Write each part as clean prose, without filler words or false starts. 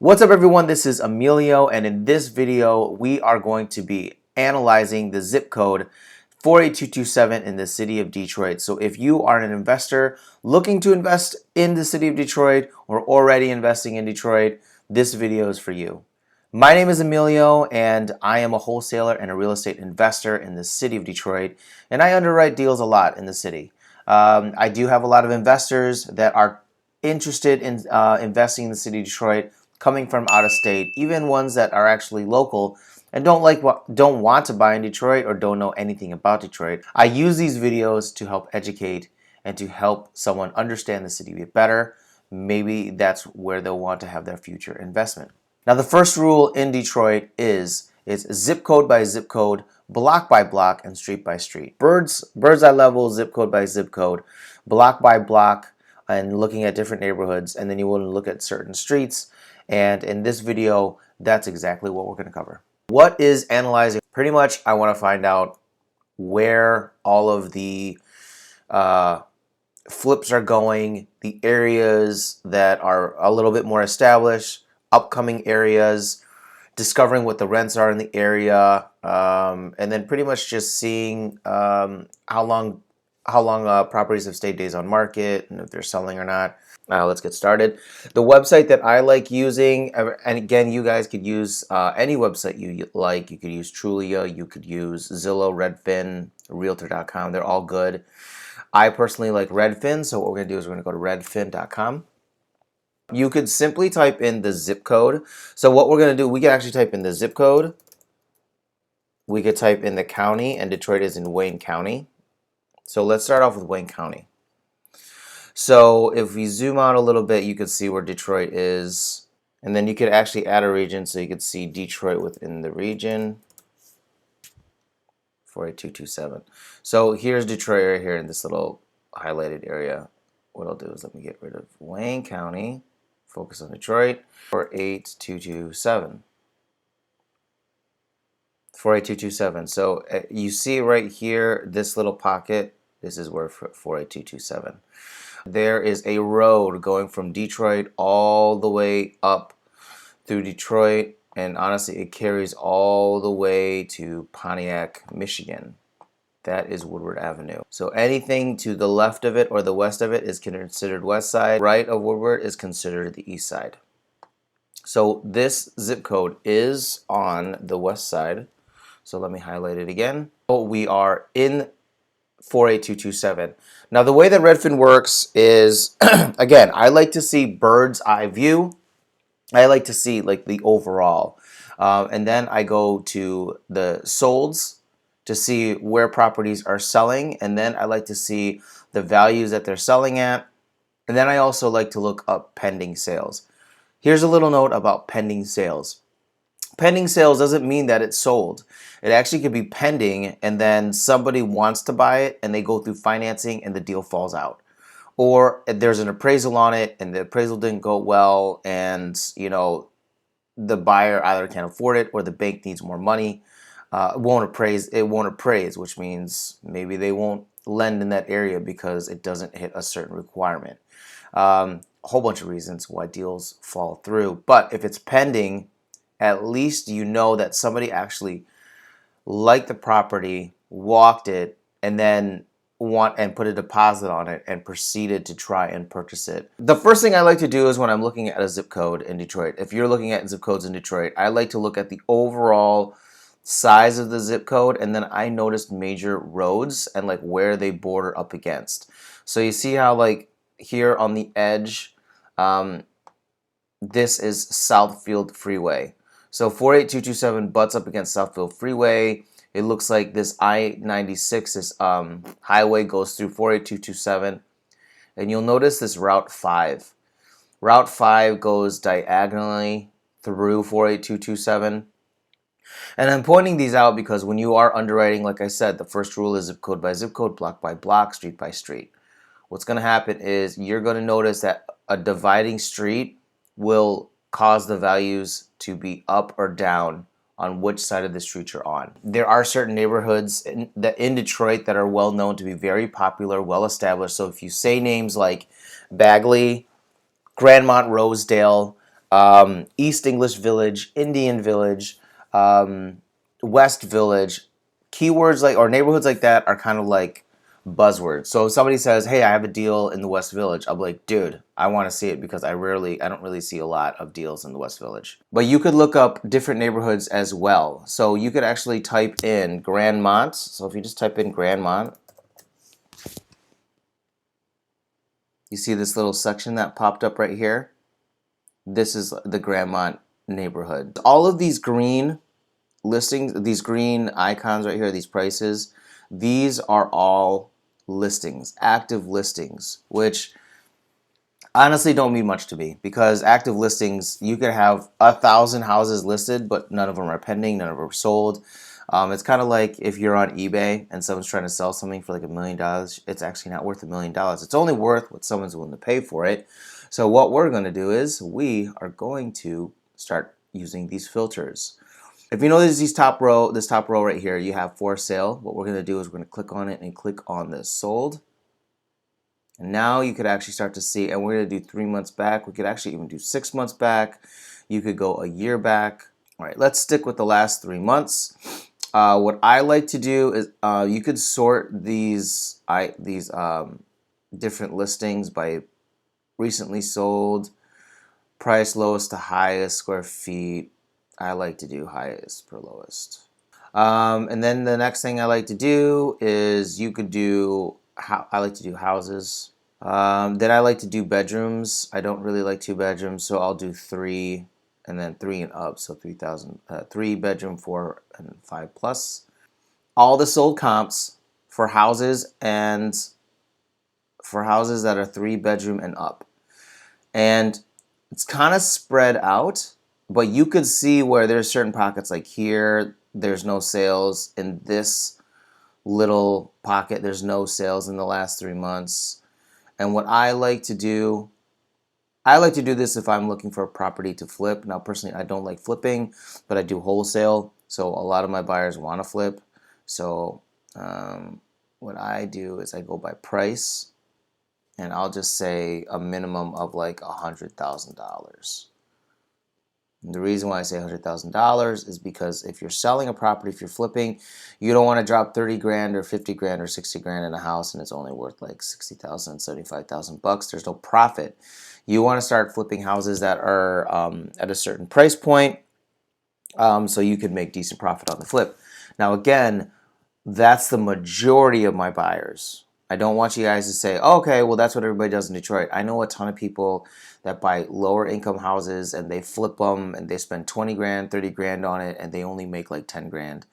What's up everyone, this is Emilio, and in this video we are going to be analyzing the zip code 48227 in the city of Detroit. So if you are an investor looking to invest in the city of Detroit or already investing in Detroit, this video is for you. My name is Emilio and I am a wholesaler and a real estate investor in the city of Detroit, and I underwrite deals a lot in the city. I do have a lot of investors that are interested in investing in the city of Detroit, coming from out of state, even ones that are actually local and don't want to buy in Detroit or don't know anything about Detroit. I use these videos to help educate and to help someone understand the city a bit better. Maybe that's where they'll want to have their future investment. Now, the first rule in Detroit is zip code by zip code, block by block, and street by street. Bird's eye level, zip code by zip code, block by block, and looking at different neighborhoods, and then you want to look at certain streets. And in this video, that's exactly what we're going to cover. What is analyzing? Pretty much, I want to find out where all of the flips are going, the areas that are a little bit more established, upcoming areas, discovering what the rents are in the area, and then pretty much just seeing how long properties have stayed days on market and if they're selling or not. Let's get started. The website that I like using, and again, you guys could use any website you like. You could use Trulia, you could use Zillow, Redfin, Realtor.com. They're all good. I personally like Redfin, so what we're going to do is we're going to go to redfin.com. You could simply type in the zip code. So what we're going to do, we can actually type in the zip code. We could type in the county, and Detroit is in Wayne County. So let's start off with Wayne County. So if we zoom out a little bit, you can see where Detroit is. And then you could actually add a region, so you could see Detroit within the region. 48227. So here's Detroit right here in this little highlighted area. What I'll do is let me get rid of Wayne County, focus on Detroit. 48227. 48227. So you see right here, this little pocket, this is where 48227. There is a road going from Detroit all the way up through Detroit, and honestly it carries all the way to Pontiac, Michigan. That is Woodward Avenue. So anything to the left of it or the west of it is considered west side. Right of Woodward is considered the east side. So this zip code is on the west side. So let me highlight it again. We are in 48227. Now the way that Redfin works is, again, I like to see bird's eye view. I like to see like the overall. And then I go to the solds to see where properties are selling. And then I like to see the values that they're selling at. And then I also like to look up pending sales. Here's a little note about pending sales. Pending sales doesn't mean that it's sold. It actually could be pending and then somebody wants to buy it and they go through financing and the deal falls out. Or there's an appraisal on it and the appraisal didn't go well, and the buyer either can't afford it or the bank needs more money. It won't appraise, which means maybe they won't lend in that area because it doesn't hit a certain requirement. A whole bunch of reasons why deals fall through. But if it's pending, at least you know that somebody actually liked the property, walked it, and then put a deposit on it and proceeded to try and purchase it. The first thing I like to do is when I'm looking at a zip code in Detroit, if you're looking at zip codes in Detroit, I like to look at the overall size of the zip code, and then I noticed major roads and like where they border up against. So you see how like here on the edge, this is Southfield Freeway. So 48227 butts up against Southfield Freeway. It looks like this I-96, this highway goes through 48227. And you'll notice this Route 5. Route 5 goes diagonally through 48227. And I'm pointing these out because when you are underwriting, like I said, the first rule is zip code by zip code, block by block, street by street. What's going to happen is you're going to notice that a dividing street will cause the values to be up or down on which side of the street you're on. There are certain neighborhoods in Detroit that are well known to be very popular, well established. So if you say names like Bagley, Grandmont, Rosedale, East English Village, Indian Village, um, West Village. Keywords like or neighborhoods like that are kind of like buzzwords. So if somebody says, "Hey, I have a deal in the West Village," I'll be like, "Dude, I want to see it because I don't really see a lot of deals in the West Village." But you could look up different neighborhoods as well. So you could actually type in Grandmont. So if you just type in Grandmont, you see this little section that popped up right here. This is the Grandmont neighborhood. All of these green listings, these green icons right here, these prices, these are all listings, active listings, which honestly don't mean much to me because active listings, you could have 1,000 houses listed, but none of them are pending, none of them are sold. It's kind of like if you're on eBay and someone's trying to sell something for like $1 million, it's actually not worth $1 million. It's only worth what someone's willing to pay for it. So what we're going to do is we are going to start using these filters. If you know this top row right here, you have for sale. What we're going to do is we're going to click on it and click on this sold. And now you could actually start to see, and we're going to do 3 months back. We could actually even do 6 months back. You could go a year back. All right, let's stick with the last 3 months. What I like to do is you could sort these different listings by recently sold, price lowest to highest, square feet. I like to do highest per lowest. And then the next thing I like to do is you could do, I like to do houses. Then I like to do bedrooms. I don't really like 2 bedrooms, so I'll do 3 and then 3 and up. So 3 bedroom, 4 and 5 plus. All the sold comps for houses and for houses that are 3 bedroom and up. And it's kind of spread out, but you could see where there's certain pockets like here, there's no sales. In this little pocket, there's no sales in the last 3 months. And what I like to do this if I'm looking for a property to flip. Now, personally, I don't like flipping, but I do wholesale. So a lot of my buyers want to flip. So what I do is I go by price. And I'll just say a minimum of like $100,000. The reason why I say $100,000 is because if you're selling a property, if you're flipping, you don't want to drop 30 grand or 50 grand or 60 grand in a house and it's only worth like 60,000, 75,000 bucks. There's no profit. You want to start flipping houses that are at a certain price point so you could make decent profit on the flip. Now, again, that's the majority of my buyers. I don't want you guys to say, oh, okay, well, that's what everybody does in Detroit. I know a ton of people that buy lower income houses and they flip them and they spend 20 grand, 30 grand on it and they only make like 10 grand.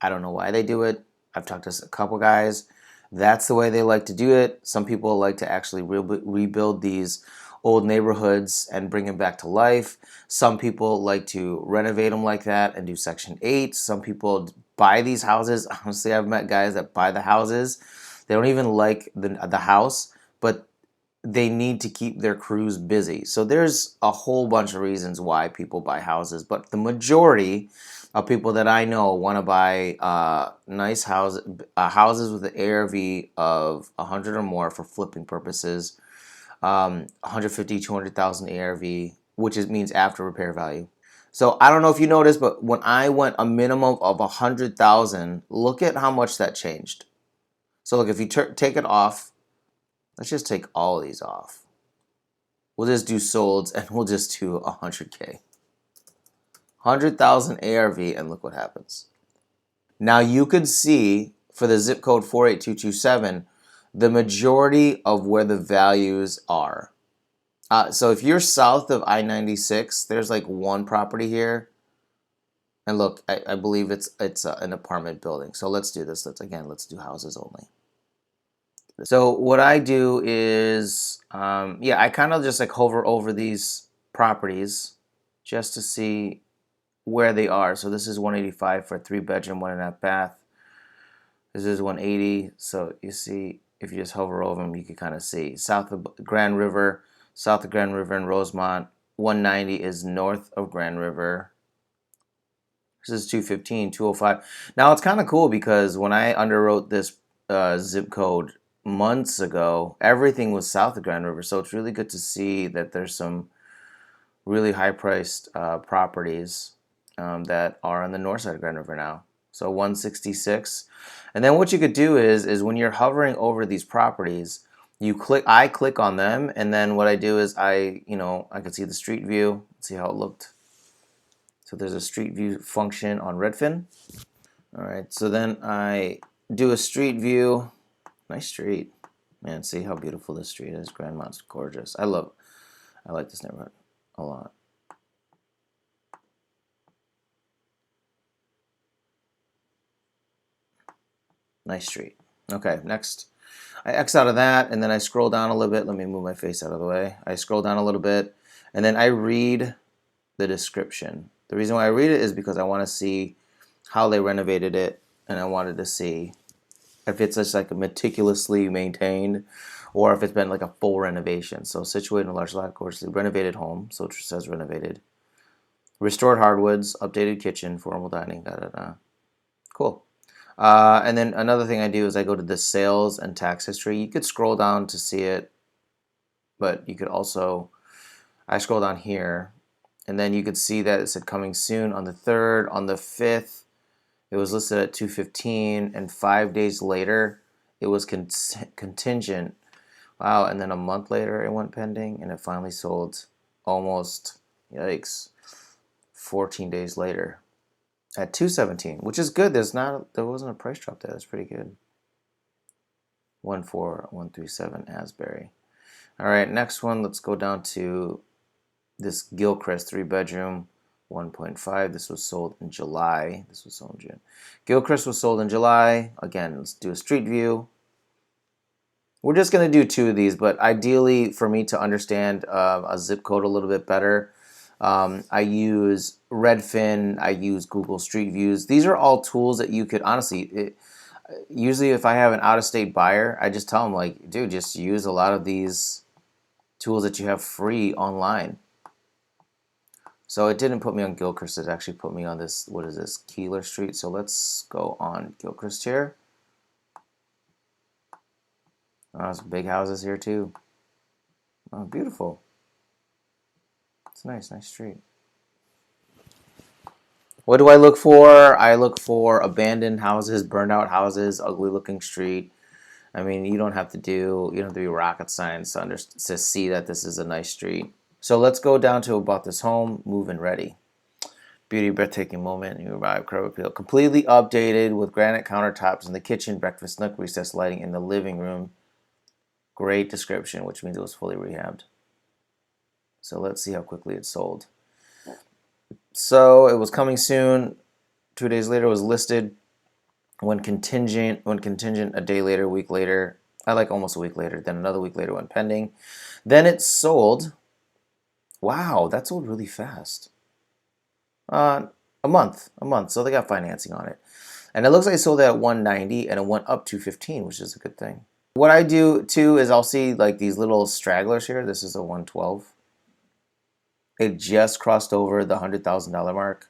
I don't know why they do it. I've talked to a couple guys. That's the way they like to do it. Some people like to actually rebuild these old neighborhoods and bring them back to life. Some people like to renovate them like that and do Section 8. Some people buy these houses. Honestly, I've met guys that buy the houses. They don't even like the house, but they need to keep their crews busy. So there's a whole bunch of reasons why people buy houses, but the majority of people that I know want to buy nice houses with an ARV of 100 or more for flipping purposes, 150, 200,000 ARV, which means after repair value. So I don't know if you noticed, but when I went a minimum of 100,000, look at how much that changed. So look, if you take it off, let's just take all of these off. We'll just do solds and we'll just do 100K. 100,000 ARV and look what happens. Now you could see for the zip code 48227, the majority of where the values are. So if you're south of I-96, there's like one property here. And look, I believe it's an apartment building. So let's do this. Let's do houses only. So what I do is, I kind of just like hover over these properties just to see where they are. So this is 185 for a 3 bedroom, 1.5 bath. This is 180. So you see, if you just hover over them, you can kind of see south of Grand River in Rosemont. 190 is north of Grand River. This is 215, 205. Now it's kind of cool because when I underwrote this zip code months ago, everything was south of Grand River. So it's really good to see that there's some really high-priced properties that are on the north side of Grand River now. So 166. And then what you could do is when you're hovering over these properties, I click on them, and then what I do is I could see the street view, see how it looked. So there's a street view function on Redfin. All right, so then I do a street view. Nice street. Man, see how beautiful this street is. Grandmont's gorgeous. I like this neighborhood a lot. Nice street. Okay, next. I X out of that, and then I scroll down a little bit. Let me move my face out of the way. I scroll down a little bit, and then I read the description. The reason why I read it is because I want to see how they renovated it, and I wanted to see if it's just like meticulously maintained or if it's been like a full renovation. So situated in a large lot, gorgeously renovated home, so it says renovated. Restored hardwoods, updated kitchen, formal dining, da da da. Cool. And then another thing I do is I go to the sales and tax history. You could scroll down to see it, but you could also, I scroll down here, and then you could see that it said coming soon on the 3rd, on the 5th, it was listed at 215, and 5 days later, it was contingent. Wow, and then a month later, it went pending, and it finally sold almost, yikes, 14 days later at 217, which is good. There wasn't a price drop there. That's pretty good. 14137 Asbury. All right, next one. Let's go down to this Gilchrist 3-bedroom, 1.5. This was sold in July. This was sold in June. Gilchrist was sold in July. Again, let's do a street view. We're just going to do 2 of these, but ideally for me to understand a zip code a little bit better, I use Redfin, I use Google Street Views. These are all tools that you could honestly, usually if I have an out-of-state buyer, I just tell them like, dude, just use a lot of these tools that you have free online. So it didn't put me on Gilchrist, it actually put me on this, what is this, Keeler Street. So let's go on Gilchrist here. Oh, some big houses here too. Oh, beautiful. It's nice, nice street. What do I look for? I look for abandoned houses, burned out houses, ugly looking street. I mean, you don't have to be rocket science to see that this is a nice street. So let's go down to about this home, move-in ready. Beauty, breathtaking moment. You arrive, curb appeal. Completely updated with granite countertops in the kitchen, breakfast nook, recessed lighting in the living room. Great description, which means it was fully rehabbed. So let's see how quickly it sold. So it was coming soon. 2 days later, it was listed. When contingent, a day later, a week later. I like almost a week later. Then another week later, went pending. Then it sold. Wow, that sold really fast. A month. So they got financing on it. And it looks like it sold at 190 and it went up to 15, which is a good thing. What I do too is I'll see like these little stragglers here. This is a 112. It just crossed over the $100,000 mark,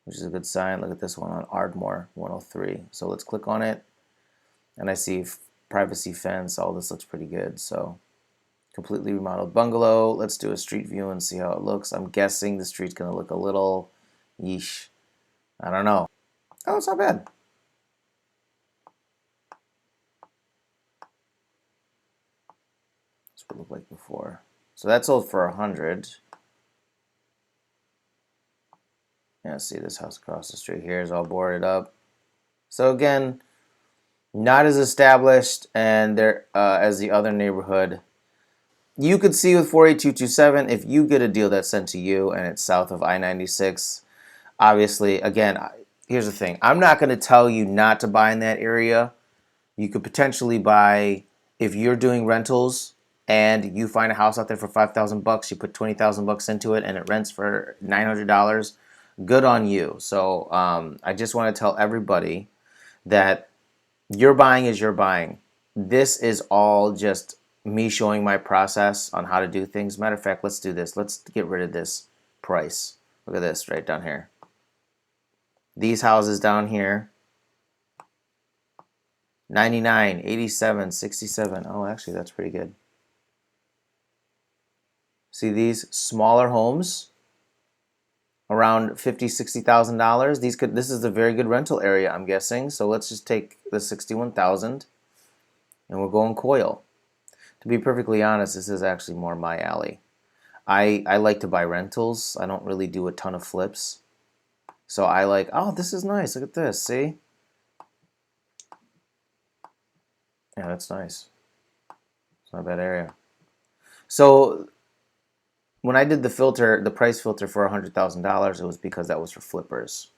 which is a good sign. Look at this one on Ardmore, 103. So let's click on it, and I see privacy fence. All this looks pretty good. So completely remodeled bungalow. Let's do a street view and see how it looks. I'm guessing the street's gonna look a little yeesh. I don't know. Oh, it's not bad. That's what it looked like before. So that sold for 100. Yeah, see this house across the street here is all boarded up. So again, not as established and there as the other neighborhood. You could see with 48227, if you get a deal that's sent to you and it's south of I-96, obviously, again, here's the thing. I'm not going to tell you not to buy in that area. You could potentially buy, if you're doing rentals and you find a house out there for $5,000, you put $20,000 into it and it rents for $900, good on you. So I just want to tell everybody that your buying is your buying. This is all just me showing my process on how to do things. Matter of fact, let's do this. Let's get rid of this price. Look at this right down here. These houses down here, 99, 87, 67. Oh, actually, that's pretty good. See these smaller homes around $50,000, $60,000. This is a very good rental area, I'm guessing. So let's just take the 61,000 and we're going coil. To be perfectly honest, this is actually more my alley. I like to buy rentals. I don't really do a ton of flips. So I like, oh, this is nice. Look at this. See? Yeah, that's nice. It's not a bad area. So when I did the filter, the price filter for $100,000, it was because that was for flippers.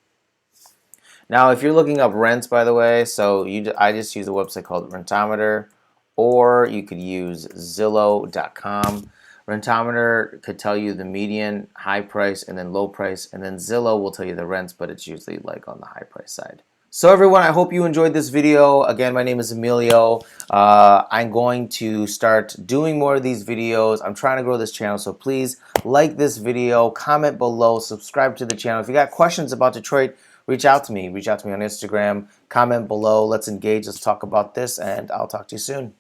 Now, if you're looking up rents, by the way, so I just use a website called Rentometer, or you could use Zillow.com. Rentometer could tell you the median, high price, and then low price, and then Zillow will tell you the rents, but it's usually like on the high price side. So everyone, I hope you enjoyed this video. Again, my name is Emilio. I'm going to start doing more of these videos. I'm trying to grow this channel, so please like this video, comment below, subscribe to the channel. If you got questions about Detroit, reach out to me. Reach out to me on Instagram, comment below. Let's engage. Let's talk about this, and I'll talk to you soon.